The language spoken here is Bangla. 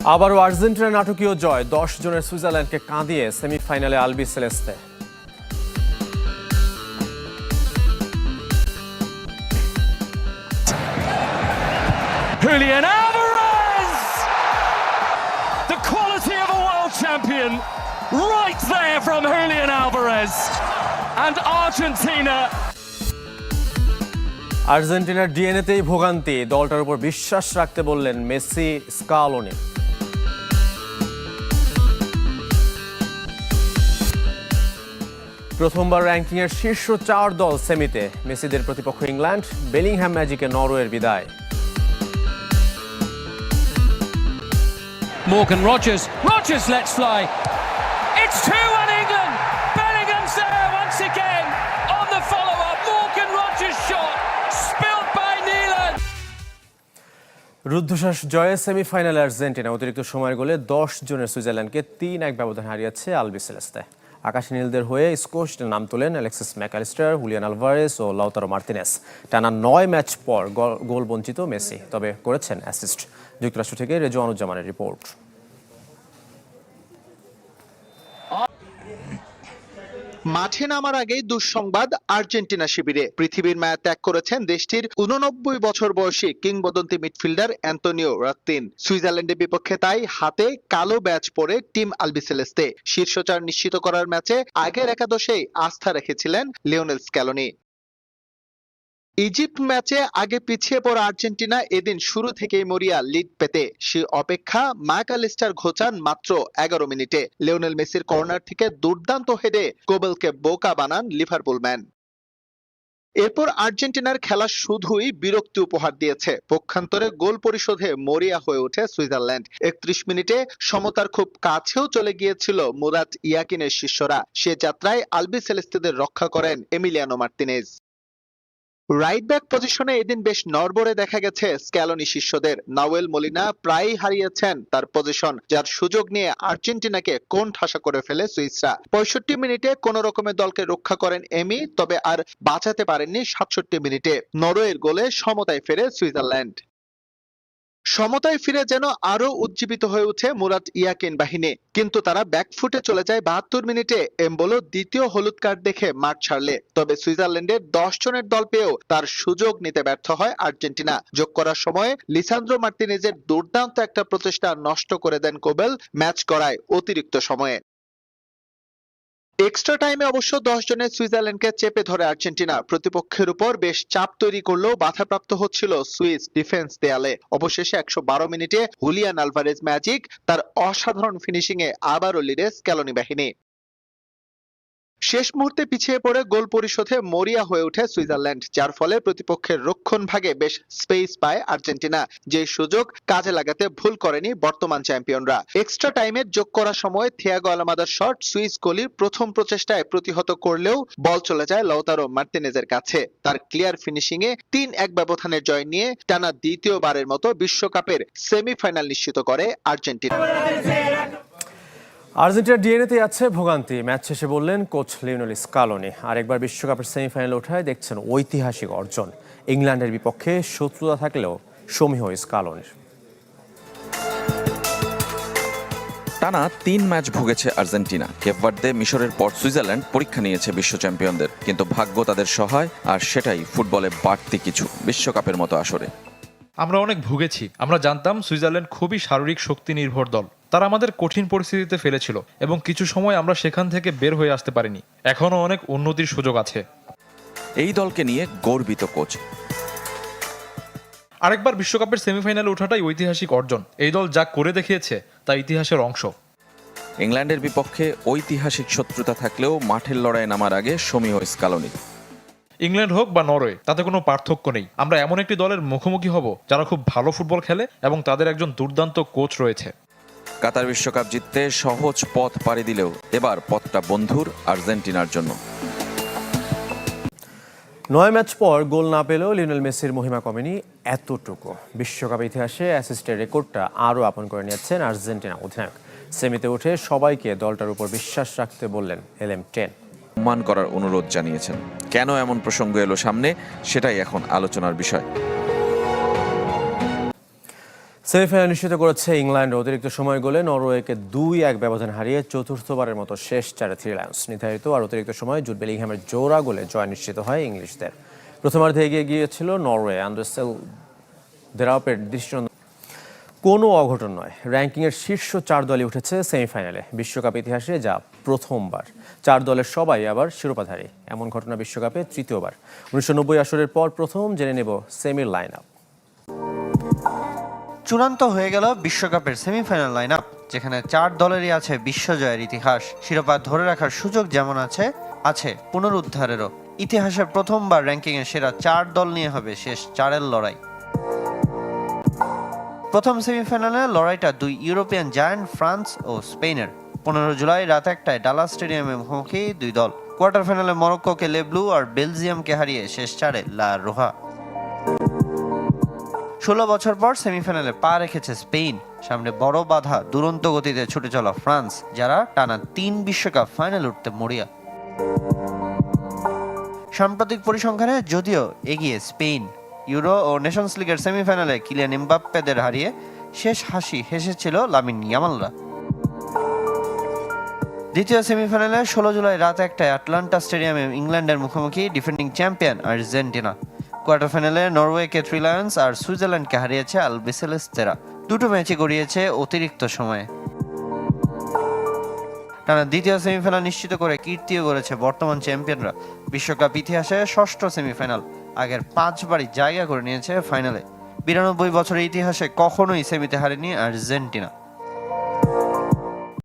আবারও আর্জেন্টিনার নাটকীয় জয়, 10 জনের সুইজারল্যান্ডকে কাঁদিয়ে সেমিফাইনালে Albi Celeste. Julian Alvarez! The quality of a world champion right there from Julian Alvarez. And Argentina. আর্জেন্টিনার ডিএনএতেই ভোগান্তি, দলটার উপর বিশ্বাস রাখতে বললেন মেসি স্কালোনি। প্রথমবার র্যাঙ্কিংয়ের শীর্ষ 4 দল সেমিতে, মেসিদের প্রতিপক্ষ ইংল্যান্ড, বেলিংহ্যাম ম্যাজিকে নরওয়ের বিদায়। Morgan Rogers lets fly. It's 2-1 England. Bellingham's there once again on the follow-up. Morgan Rogers shot spilled by Neelan. রুদ্ধশ্বাস জয়ে সেমিফাইনালে আর্জেন্টিনা অতিরিক্ত সময়ের গোলে 10 জনের সুইজারল্যান্ডকে 3-1 ব্যবধানে হারিয়েছে আলবি সেলেস্তে। আকাশী নীলদের হয়ে স্কোশে নাম তোলেন অ্যালেক্সিস ম্যাকঅ্যালিস্টার, হুলিয়ান আলভারেস ও লাউতারো মার্তিনেস। টানা 9 ম্যাচ পর গোল বঞ্চিত মেসি, তবে করেছেন অ্যাসিস্ট। যুক্তরাষ্ট্র থেকে রেজওয়ানুজ্জামানের রিপোর্ট। মাঠে নামার আগেই দুঃসংবাদ আর্জেন্টিনা শিবিরে। পৃথিবীর মায়া ত্যাগ করেছেন দেশটির 89 বছর বয়সী কিংবদন্তি মিডফিল্ডার অ্যান্তোনিও রাত্তিন। সুইজারল্যান্ডের বিপক্ষে তাই হাতে কালো ব্যাজ পরে টিম আলবিসেলেস্তে। শীর্ষ 4 নিশ্চিত করার ম্যাচে আগের একাদশেই আস্থা রেখেছিলেন লিওনেল স্ক্যালোনি। ইজিপ্ট ম্যাচে আগে পিছিয়ে পড়া আর্জেন্টিনা এদিন শুরু থেকেই মরিয়া লিড পেতে। সে অপেক্ষা ম্যাকঅ্যালিস্টার ঘোচান মাত্র 11 মিনিটে। লিওনেল মেসির কর্নার থেকে দুর্দান্ত হেডে কোবেলকে বোকা বানান লিভারপুল ম্যান। এরপর আর্জেন্টিনার খেলা শুধুই বিরক্তি উপহার দিয়েছে। পক্ষান্তরে গোল পরিশোধে মরিয়া হয়ে ওঠে সুইজারল্যান্ড। 31 মিনিটে সমতার খুব কাছেও চলে গিয়েছিল মুরাত ইয়াকিনের শিষ্যরা। সে যাত্রায় আলবি সেলেস্তেদের রক্ষা করেন এমিলিয়ানো মার্তিনেজ। রাইট ব্যাক পজিশনে এদিন বেশ নড়বড়ে দেখা গেছে স্ক্যালোনি শিষ্যদের। নাওয়েল মলিনা প্রায়ই হারিয়েছেন তার পজিশন, যার সুযোগ নিয়ে আর্জেন্টিনাকে কোণ ঠাসা করে ফেলে সুইসরা। 65 মিনিটে কোন রকমের দলকে রক্ষা করেন এমি, তবে আর বাঁচাতে পারেননি 67 মিনিটে। নরওয়ের গোলে সমতায় ফেরে সুইজারল্যান্ড। সমতায় ফিরে যেন আরো উজ্জীবিত হয়ে ওঠে মুরাত ইয়াকিন বাহিনী, কিন্তু তারা ব্যাকফুটে চলে যায় 72 মিনিটে এমবোলো দ্বিতীয় হলুদ কার্ড দেখে মাঠ ছাড়লে। তবে সুইজারল্যান্ডের 10 জনের দল পেয়েও তার সুযোগ নিতে ব্যর্থ হয় আর্জেন্টিনা। যোগ করার সময় লিসান্দ্রো মার্তিনেজের দুর্দান্ত একটা প্রচেষ্টা নষ্ট করে দেন কোবেল, ম্যাচ গড়ায় অতিরিক্ত সময়ে। এক্সট্রা টাইমে অবশ্য 10 জনের সুইজারল্যান্ডকে চেপে ধরে আর্জেন্টিনা। প্রতিপক্ষের উপর বেশ চাপ তৈরি করলেও বাধাপ্রাপ্ত হচ্ছিল সুইস ডিফেন্স দেয়ালে। অবশেষে 112 মিনিটে হুলিয়ান আলভারেজ ম্যাজিক, তার অসাধারণ ফিনিশিং এ আবারও লিডে স্ক্যালোনি বাহিনী। শেষ মুহূর্তে পিছিয়ে পড়ে গোল পরিশোধে মরিয়া হয়ে ওঠে সুইজারল্যান্ড, যার ফলে প্রতিপক্ষের রক্ষণ ভাগে বেশ স্পেস পায় আর্জেন্টিনা। যে সুযোগ কাজে লাগাতে ভুল করেনি বর্তমান চ্যাম্পিয়নরা। এক্সট্রা টাইমের যোগ করার সময় থিয়াগো আলমাদার শট সুইস গোলির প্রথম প্রচেষ্টায় প্রতিহত করলেও বল চলে যায় লাউতারো মার্তিনেজের কাছে। তার ক্লিয়ার ফিনিশিং এ 3-1 ব্যবধানের জয় নিয়ে টানা দ্বিতীয়বারের মতো বিশ্বকাপের সেমিফাইনাল নিশ্চিত করে আর্জেন্টিনা। আর্জেন্টিনার ডিএনএতে আছে ভোগান্তি, ম্যাচ শেষে বললেন কোচ লিওনেল স্কালোনি। আরেকবার বিশ্বকাপের সেমিফাইনালে ওঠায় দেখছেন ঐতিহাসিক অর্জন। ইংল্যান্ডের বিপক্ষে শত্রুতা থাকলেও সমীহ স্কালোনির। টানা 3 ম্যাচ ভুগেছে আর্জেন্টিনা। কেপ ভার্দে, মিশরের পর সুইজারল্যান্ড পরীক্ষা নিয়েছে বিশ্ব চ্যাম্পিয়নদের, কিন্তু ভাগ্য তাদের সহায়, আর সেটাই ফুটবলে বাড়তি কিছু বিশ্বকাপের মতো আসরে। আমরা অনেক ভুগেছি। আমরা জানতাম সুইজারল্যান্ড খুবই শারীরিক শক্তি নির্ভর দল। তারা আমাদের কঠিন পরিস্থিতিতে ফেলেছিল এবং কিছু সময় আমরা সেখান থেকে বের হয়ে আসতে পারিনি। এখনও অনেক উন্নতির সুযোগ আছে। এই দলকে নিয়ে গর্বিত কোচ। আরেকবার বিশ্বকাপের সেমিফাইনালে ওঠাটাই ঐতিহাসিক অর্জন। এই দল যা করে দেখিয়েছে তা ইতিহাসের অংশ। ইংল্যান্ডের বিপক্ষে ঐতিহাসিক শত্রুতা থাকলেও মাঠের লড়াই নামার আগে সমীহ স্কালোনি। ইংল্যান্ড হোক বা নরওয়ে, তাতে কোনো পার্থক্য নেই। আমরা এমন একটি দলের মুখোমুখি হব যারা খুব ভালো ফুটবল খেলে এবং তাদের একজন দুর্দান্ত কোচ রয়েছে। কাতার বিশ্বকাপ জিততে সহজ পথ পাড়ি দিলেও এবার পথটা বন্ধুর আর্জেন্টিনার জন্য। 9 ম্যাচ পর গোল না পেলেও লিওনেল মেসির মহিমা কমেনি এতটুকু। বিশ্বকাপ ইতিহাসে অ্যাসিস্টের রেকর্ডটা আরও আপন করে নিয়েছেন আর্জেন্টিনা অধিনায়ক। সেমিতে উঠে সবাইকে দলটার উপর বিশ্বাস রাখতে বললেন LM10। সম্মান করার অনুরোধ জানিয়েছেন। কেন এমন প্রসঙ্গ এলো সামনে, সেটাই এখন আলোচনার বিষয়। সেমিফাইনাল নিশ্চিত করেছে ইংল্যান্ড। অতিরিক্ত সময় গোলে নরওয়েকে 2-1 ব্যবধান হারিয়ে চতুর্থবারের মতো শেষ চারে থ্রি লায়ন্স। নির্ধারিত আর অতিরিক্ত সময় জুড বেলিংহ্যামের জোড়া গোলে জয় নিশ্চিত হয় ইংলিশদের। প্রথমার্ধে এগিয়ে গিয়েছিল নরওয়ে। আন্ডারসেল দেরাপের দৃষ্টিনন্দন কোনো অঘটন নয়, র্যাঙ্কিংয়ের শীর্ষ 4 দলই উঠেছে সেমিফাইনালে। বিশ্বকাপ ইতিহাসে যা প্রথমবার। 4 দলের সবাই আবার শিরোপাধারী। এমন ঘটনা বিশ্বকাপে তৃতীয়বার। 1990 আসরের পর প্রথম জেনে নেব সেমির লাইন আপ। চূড়ান্ত হয়ে গেল বিশ্বকাপের সেমিফাইনাল লাইন আপ, যেখানে 4 দলেরই আছে বিশ্বজয়ের ইতিহাস। শিরোপা ধরে রাখার সুযোগ যেমন আছে পুনরুদ্ধারেরও। ইতিহাসের প্রথমবার র্যাঙ্কিংয়ে সেরা 4 দল নিয়ে হবে শেষ 4-এর লড়াই। প্রথম সেমিফাইনালে লড়াইটা 2 ইউরোপিয়ান জায়ান্ট ফ্রান্স ও স্পেনের। 15 জুলাই রাত 1টায় ডালাস স্টেডিয়ামে মুখোমুখি 2 দল। কোয়ার্টার ফাইনালে মরক্কোকে লে ব্লু আর বেলজিয়ামকে হারিয়ে শেষ 4-এ লা রোহা। 16 বছর পর সেমিফাইনালে পা রেখেছে স্পেন। সামনে বড় বাধা দুরন্ত গতিতে ছুটে চলা ফ্রান্স, যারা টানা 3 বিশ্বকাপ ফাইনাল উঠতে মরিয়া। সাম্প্রতিক পরিসংখ্যানে যদিও এগিয়ে স্পেন, ইউরো ও নেশনস লিগের সেমিফাইনালে কিলিয়ান এমবাপ্পেদের হারিয়ে শেষ হাসি হেসেছিল লামিন ইয়ামালরা। দ্বিতীয় সেমিফাইনালে 16 জুলাই রাত 1টায় আটলান্টা স্টেডিয়ামে ইংল্যান্ডের মুখোমুখি ডিফেন্ডিং চ্যাম্পিয়ন আর্জেন্টিনা। কোয়ার্টার ফাইনালে নরওয়েকে থ্রি লায়ন্স আর সুইজারল্যান্ডকে হারিয়েছে আলবিসেলেস্তেরা। দুটো ম্যাচই গড়িয়েছে অতিরিক্ত সময়ে। টানা দ্বিতীয় সেমিফাইনাল নিশ্চিত করে কীর্তিও গড়েছে বর্তমান চ্যাম্পিয়নরা। বিশ্বকাপ ইতিহাসে ষষ্ঠ সেমিফাইনাল, আগের 5 বারই জায়গা করে নিয়েছে ফাইনালে। 92 বছরের ইতিহাসে কখনোই সেমিতে হারেনি আর্জেন্টিনা।